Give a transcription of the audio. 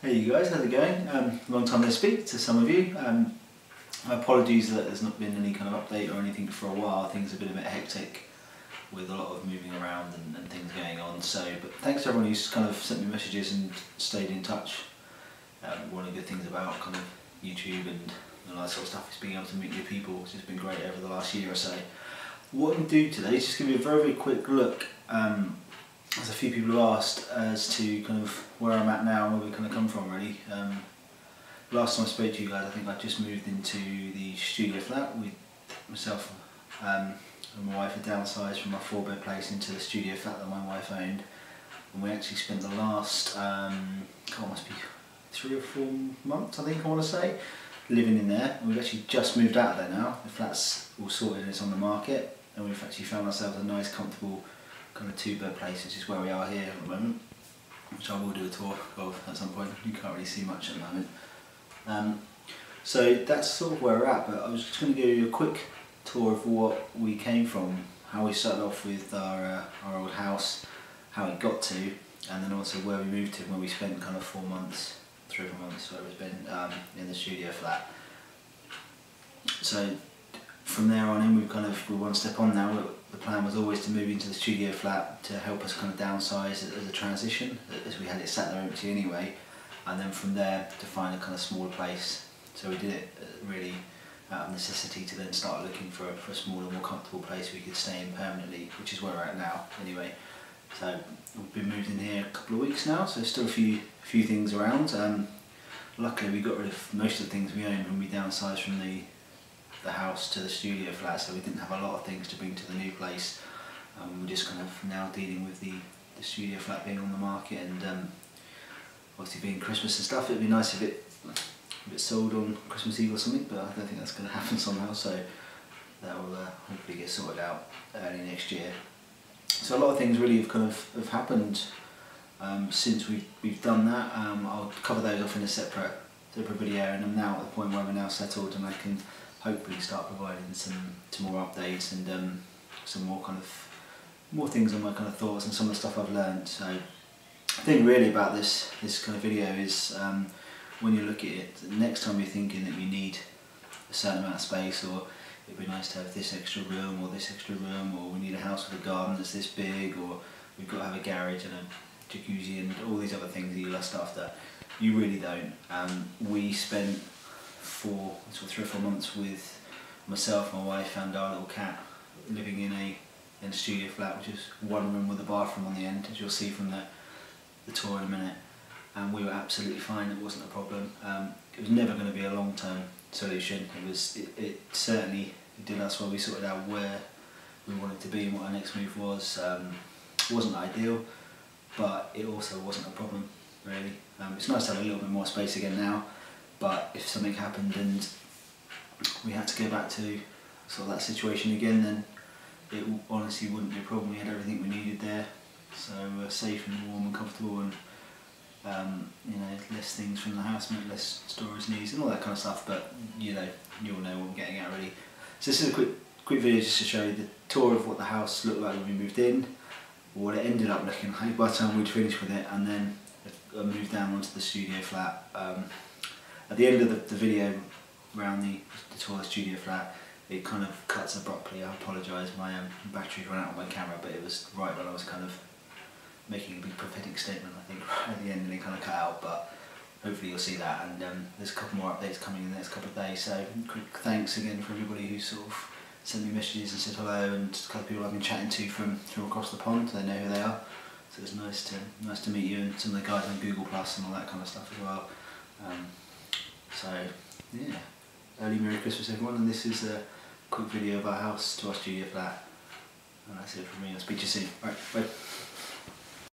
Hey you guys, how's it going? Long time no speak to some of you. Apologies that there's not been any kind of update or anything for a while. Things have been a bit hectic with a lot of moving around and things going on. But thanks to everyone who's kind of sent me messages and stayed in touch. One of the good things about kind of YouTube and all that sort of stuff is being able to meet new people, which has been great over the last year or so. What I'm doing today is just give you a very quick look. As a few people have asked as to kind of where I'm at now and where we kind of come from really. Last time I spoke to you guys, I think I just moved into the studio flat with myself and my wife had downsized from my 4-bed place into the studio flat that my wife owned, and we actually spent the last, must be 3 or 4 months I think I want to say, living in there. And we've actually just moved out of there now. The flat's all sorted and it's on the market, and we've actually found ourselves a nice comfortable kind of 2-bed place, which is where we are here at the moment, which I will do a tour of at some point. You can't really see much at the moment. So that's sort of where we're at, but I was just going to give you a quick tour of what we came from, how we started off with our old house, how it got to, and then also where we moved to when we spent kind of 4 months, 3 or 4 months, where it's been in the studio flat. So from there on in, we're one step on now. The plan was always to move into the studio flat to help us kind of downsize as a transition, as we had it sat there empty anyway, and then from there to find a kind of smaller place. So we did it really out of necessity to then start looking for a smaller, more comfortable place we could stay in permanently, which is where we're at now anyway. So we've been moved in here a couple of weeks now, so there's still a few things around. Luckily we got rid of most of the things we owned when we downsized from the house to the studio flat, so we didn't have a lot of things to bring to the new place. We're just kind of now dealing with the studio flat being on the market, and obviously being Christmas and stuff, it'd be nice if it sold on Christmas Eve or something, but I don't think that's going to happen somehow, so that will hopefully get sorted out early next year. So a lot of things really have happened since we've done that. I'll cover those off in a separate video, and I'm now at the point where we're now settled and I can hopefully start providing some more updates and some more things on my kind of thoughts and some of the stuff I've learned. So the thing really about this kind of video is when you look at it, next time you're thinking that you need a certain amount of space, or it'd be nice to have this extra room or this extra room, or we need a house with a garden that's this big, or we've got to have a garage and a jacuzzi and all these other things that you lust after, you really don't. We spent 3 or 4 months with myself, my wife and our little cat living in a studio flat, which is 1 room with a bathroom on the end, as you'll see from the tour in a minute, and we were absolutely fine. It wasn't a problem. It was never going to be a long-term solution. It certainly did us well. We sorted out where we wanted to be and what our next move was. It wasn't ideal, but it also wasn't a problem really. It's nice to have a little bit more space again now, but if something happened and we had to go back to sort of that situation again, then it honestly wouldn't be a problem. We had everything we needed there, so we're safe and warm and comfortable, and you know, less things from the house, less storage needs and all that kind of stuff, but you know, you'll know what I'm getting at really. So this is a quick video just to show you the tour of what the house looked like when we moved in, what it ended up looking like by the time we'd finished with it, and then I moved down onto the studio flat. At the end of the video around the tour of the studio flat, it kind of cuts abruptly. I apologise, my battery ran out on my camera, but it was right when I was kind of making a big prophetic statement, I think, right at the end, and it kind of cut out, but hopefully you'll see that, and there's a couple more updates coming in the next couple of days. So quick thanks again for everybody who sort of sent me messages and said hello, and a couple of people I've been chatting to from across the pond. They know who they are, so it's nice to meet you, and some of the guys on Google Plus and all that kind of stuff as well. So yeah, early Merry Christmas everyone, and this is a quick video of our house to our studio flat, and that's it from me. I'll speak to you soon. Alright, bye.